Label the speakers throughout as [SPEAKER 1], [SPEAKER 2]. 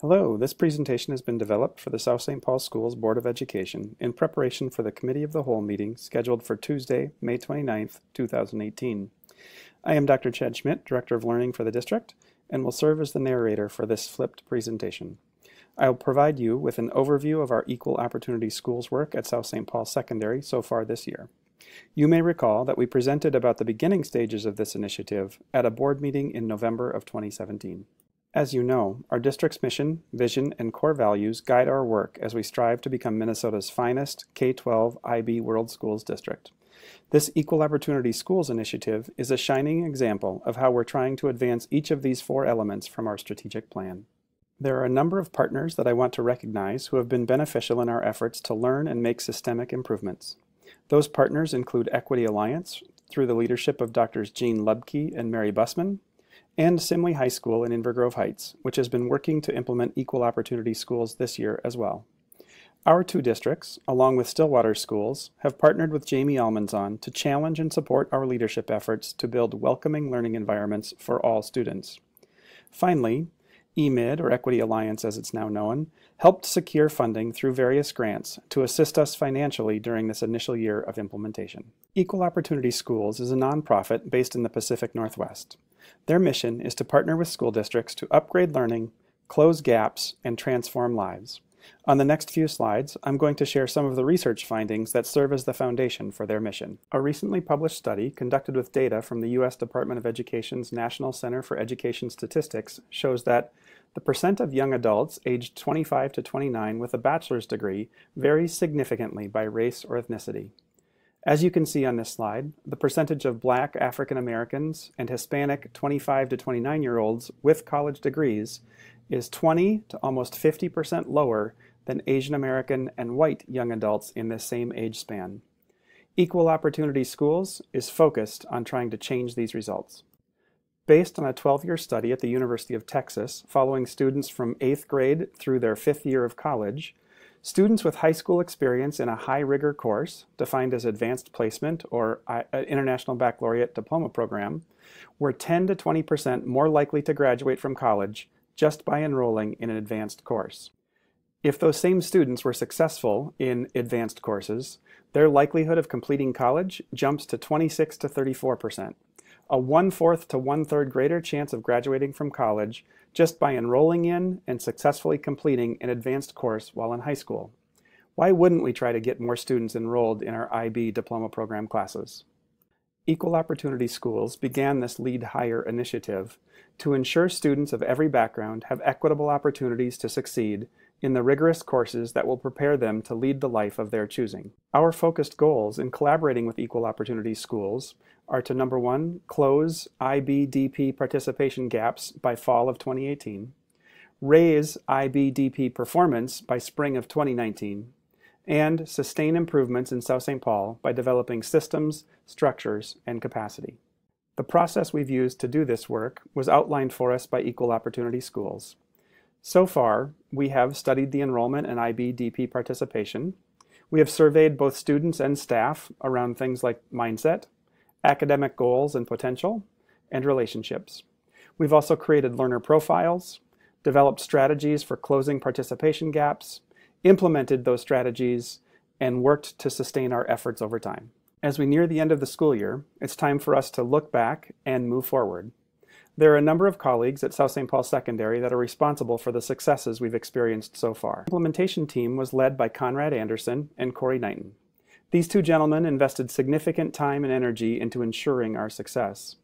[SPEAKER 1] Hello, this presentation has been developed for the South St. Paul Schools Board of Education in preparation for the Committee of the Whole meeting scheduled for Tuesday, May 29th, 2018. I am Dr. Chad Schmidt, Director of Learning for the district, and will serve as the narrator for this flipped presentation. I will provide you with an overview of our Equal Opportunity Schools work at South St. Paul Secondary so far this year. You may recall that we presented about the beginning stages of this initiative at a board meeting in November of 2017. As you know, our district's mission, vision, and core values guide our work as we strive to become Minnesota's finest K-12 IB World Schools district. This Equal Opportunity Schools initiative is a shining example of how we're trying to advance each of these four elements from our strategic plan. There are a number of partners that I want to recognize who have been beneficial in our efforts to learn and make systemic improvements. Those partners include Equity Alliance, through the leadership of Drs. Jean Lubke and Mary Bussman, and Simley High School in Inver Grove Heights, which has been working to implement equal opportunity schools this year as well. Our two districts, along with Stillwater Schools, have partnered with Jamie Almanzon to challenge and support our leadership efforts to build welcoming learning environments for all students. Finally, EMID, or Equity Alliance as it's now known, helped secure funding through various grants to assist us financially during this initial year of implementation. Equal Opportunity Schools is a nonprofit based in the Pacific Northwest. Their mission is to partner with school districts to upgrade learning, close gaps, and transform lives. On the next few slides, I'm going to share some of the research findings that serve as the foundation for their mission. A recently published study conducted with data from the U.S. Department of Education's National Center for Education Statistics shows that the percent of young adults aged 25 to 29 with a bachelor's degree varies significantly by race or ethnicity. As you can see on this slide, the percentage of Black African Americans and Hispanic 25 to 29-year-olds with college degrees is 20 to almost 50% lower than Asian American and white young adults in this same age span. Equal Opportunity Schools is focused on trying to change these results. Based on a 12-year study at the University of Texas following students from 8th grade through their 5th year of college, students with high school experience in a high-rigor course, defined as Advanced Placement or International Baccalaureate Diploma Program, were 10 to 20% more likely to graduate from college just by enrolling in an advanced course. If those same students were successful in advanced courses, their likelihood of completing college jumps to 26 to 34%, a 1/4 to 1/3 greater chance of graduating from college just by enrolling in and successfully completing an advanced course while in high school. Why wouldn't we try to get more students enrolled in our IB diploma program classes? Equal Opportunity Schools began this Lead Higher initiative to ensure students of every background have equitable opportunities to succeed in the rigorous courses that will prepare them to lead the life of their choosing. Our focused goals in collaborating with Equal Opportunity Schools are to, number one, close IB-DP participation gaps by fall of 2018, raise IB-DP performance by spring of 2019, and sustain improvements in South St. Paul by developing systems, structures, and capacity. The process we've used to do this work was outlined for us by Equal Opportunity Schools. So far, we have studied the enrollment and IB-DP participation. We have surveyed both students and staff around things like mindset, academic goals and potential, and relationships. We've also created learner profiles, developed strategies for closing participation gaps, implemented those strategies, and worked to sustain our efforts over time. As we near the end of the school year, it's time for us to look back and move forward. There are a number of colleagues at South St. Paul Secondary that are responsible for the successes we've experienced so far. The implementation team was led by Conrad Anderson and Corey Knighton. These two gentlemen invested significant time and energy into ensuring our success.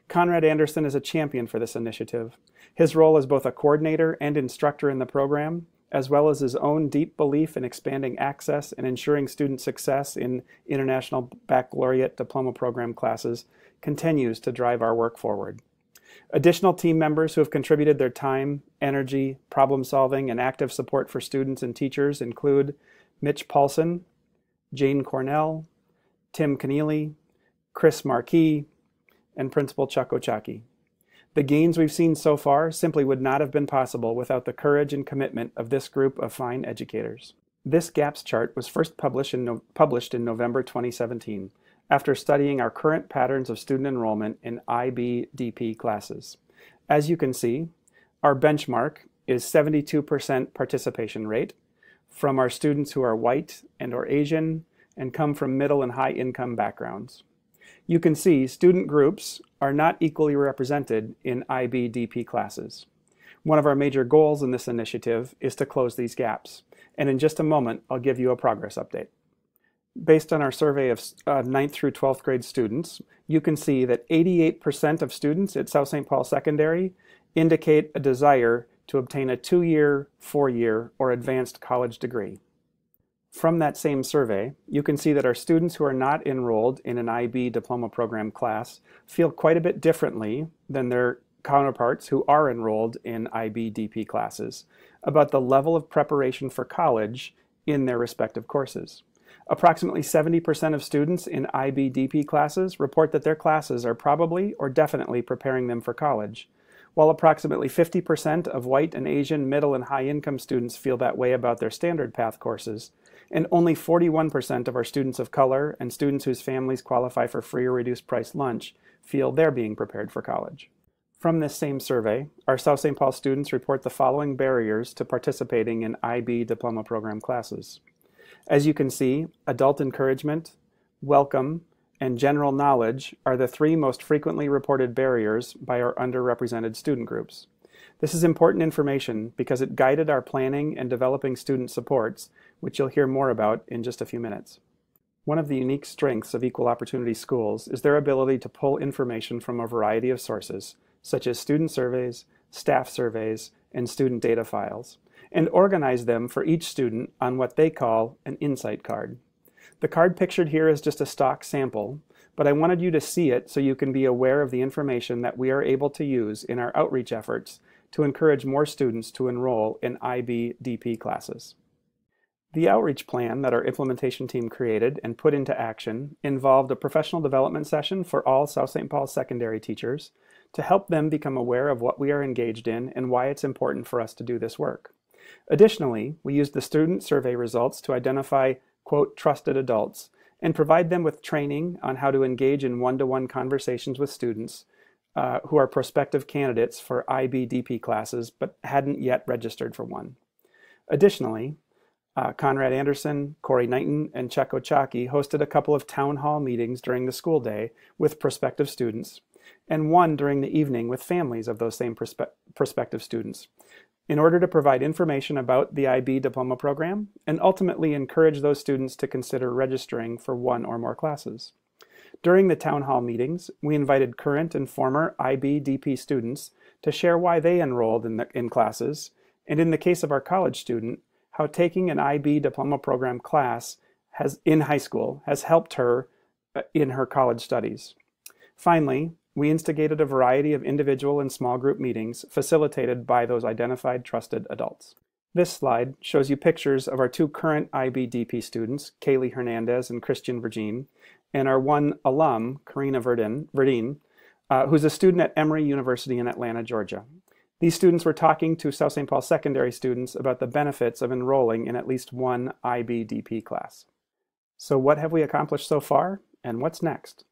[SPEAKER 1] Conrad Anderson is a champion for this initiative. His role as both a coordinator and instructor in the program, as well as his own deep belief in expanding access and ensuring student success in International Baccalaureate Diploma Program classes, continues to drive our work forward. Additional team members who have contributed their time, energy, problem solving, and active support for students and teachers include Mitch Paulson, Jane Cornell, Tim Keneally, Chris Marquis, and Principal Chuck Ochaki. The gains we've seen so far simply would not have been possible without the courage and commitment of this group of fine educators. This gaps chart was first published in November 2017, after studying our current patterns of student enrollment in IB-DP classes. As you can see, our benchmark is 72% participation rate from our students who are white and/or Asian and come from middle and high income backgrounds. You can see student groups are not equally represented in IB-DP classes. One of our major goals in this initiative is to close these gaps, and in just a moment I'll give you a progress update. Based on our survey of 9th through 12th grade students, you can see that 88% of students at South St. Paul Secondary indicate a desire to obtain a 2-year, 4-year, or advanced college degree. From that same survey, you can see that our students who are not enrolled in an IB diploma program class feel quite a bit differently than their counterparts who are enrolled in IB-DP classes about the level of preparation for college in their respective courses. Approximately 70% of students in IB-DP classes report that their classes are probably or definitely preparing them for college, while approximately 50% of white and Asian middle and high income students feel that way about their standard path courses, and only 41% of our students of color and students whose families qualify for free or reduced price lunch feel they're being prepared for college. From this same survey, our South St. Paul students report the following barriers to participating in IB diploma program classes. As you can see, adult encouragement, welcome, and general knowledge are the 3 most frequently reported barriers by our underrepresented student groups. This is important information because it guided our planning and developing student supports, which you'll hear more about in just a few minutes. One of the unique strengths of equal opportunity schools is their ability to pull information from a variety of sources, such as student surveys, staff surveys, and student data files, and organize them for each student on what they call an insight card. The card pictured here is just a stock sample, but I wanted you to see it so you can be aware of the information that we are able to use in our outreach efforts to encourage more students to enroll in IB-DP classes. The outreach plan that our implementation team created and put into action involved a professional development session for all South St. Paul secondary teachers to help them become aware of what we are engaged in and why it's important for us to do this work. Additionally, we used the student survey results to identify, quote, trusted adults and provide them with training on how to engage in one-to-one conversations with students who are prospective candidates for IB-DP classes but hadn't yet registered for one. Additionally, Conrad Anderson, Corey Knighton, and Checo Chaki hosted a couple of town hall meetings during the school day with prospective students, and one during the evening with families of those same prospective students, in order to provide information about the IB diploma program and ultimately encourage those students to consider registering for one or more classes. During the town hall meetings, we invited current and former IB-DP students to share why they enrolled in classes, and in the case of our college student, how taking an IB diploma program class in high school has helped her in her college studies. Finally, we instigated a variety of individual and small group meetings facilitated by those identified trusted adults. This slide shows you pictures of our 2 current IB-DP students, Kaylee Hernandez and Christian Virgin, and our 1 alum, Karina Verdine, who's a student at Emory University in Atlanta, Georgia. These students were talking to South St. Paul secondary students about the benefits of enrolling in at least one IB-DP class. So what have we accomplished so far, and what's next?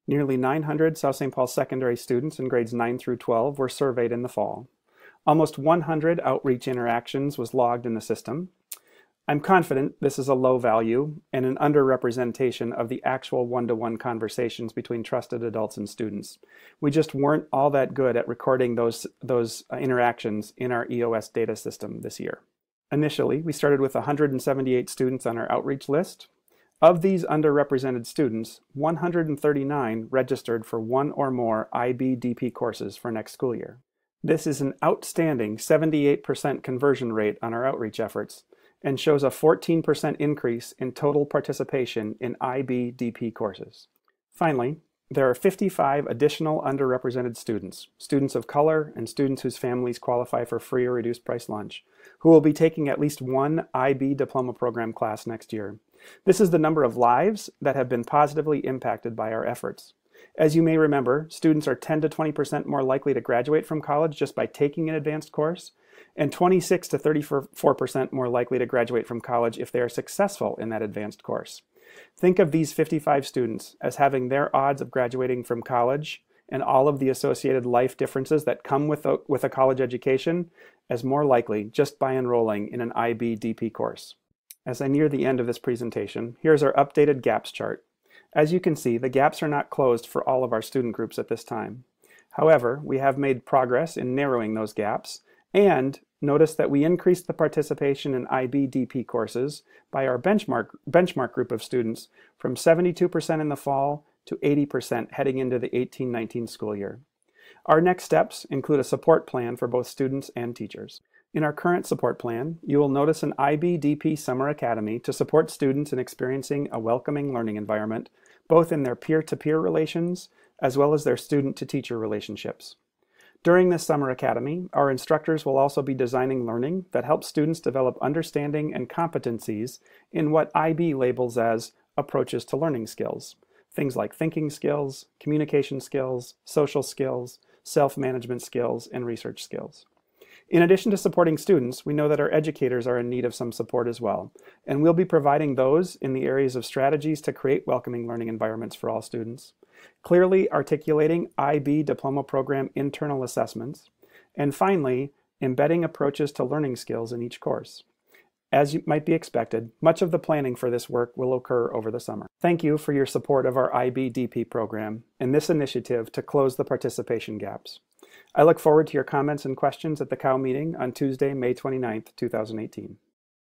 [SPEAKER 1] Nearly 900 South St. Paul secondary students in grades 9 through 12 were surveyed in the fall. Almost 100 outreach interactions was logged in the system. I'm confident this is a low value and an underrepresentation of the actual one-to-one conversations between trusted adults and students. We just weren't all that good at recording those interactions in our EOS data system this year. Initially, we started with 178 students on our outreach list. Of these underrepresented students, 139 registered for 1 or more IB-DP courses for next school year. This is an outstanding 78% conversion rate on our outreach efforts and shows a 14% increase in total participation in IB-DP courses. Finally, there are 55 additional underrepresented students, students of color and students whose families qualify for free or reduced price lunch, who will be taking at least one IB diploma program class next year. This is the number of lives that have been positively impacted by our efforts. As you may remember, students are 10 to 20% more likely to graduate from college just by taking an advanced course, and 26 to 34% more likely to graduate from college if they are successful in that advanced course. Think of these 55 students as having their odds of graduating from college and all of the associated life differences that come with a college education as more likely just by enrolling in an IB-DP course. As I near the end of this presentation, here's our updated gaps chart. As you can see, the gaps are not closed for all of our student groups at this time. However, we have made progress in narrowing those gaps, and notice that we increased the participation in IB-DP courses by our benchmark group of students from 72% in the fall to 80% heading into the 18-19 school year. Our next steps include a support plan for both students and teachers. In our current support plan, you will notice an IB-DP Summer Academy to support students in experiencing a welcoming learning environment, both in their peer-to-peer relations as well as their student-to-teacher relationships. During this Summer Academy, our instructors will also be designing learning that helps students develop understanding and competencies in what IB labels as approaches to learning skills. Things like thinking skills, communication skills, social skills, self-management skills, and research skills. In addition to supporting students, we know that our educators are in need of some support as well, and we'll be providing those in the areas of strategies to create welcoming learning environments for all students, clearly articulating IB diploma program internal assessments, and finally, embedding approaches to learning skills in each course. As might be expected, much of the planning for this work will occur over the summer. Thank you for your support of our IB-DP program and this initiative to close the participation gaps. I look forward to your comments and questions at the COW meeting on Tuesday, May 29th, 2018.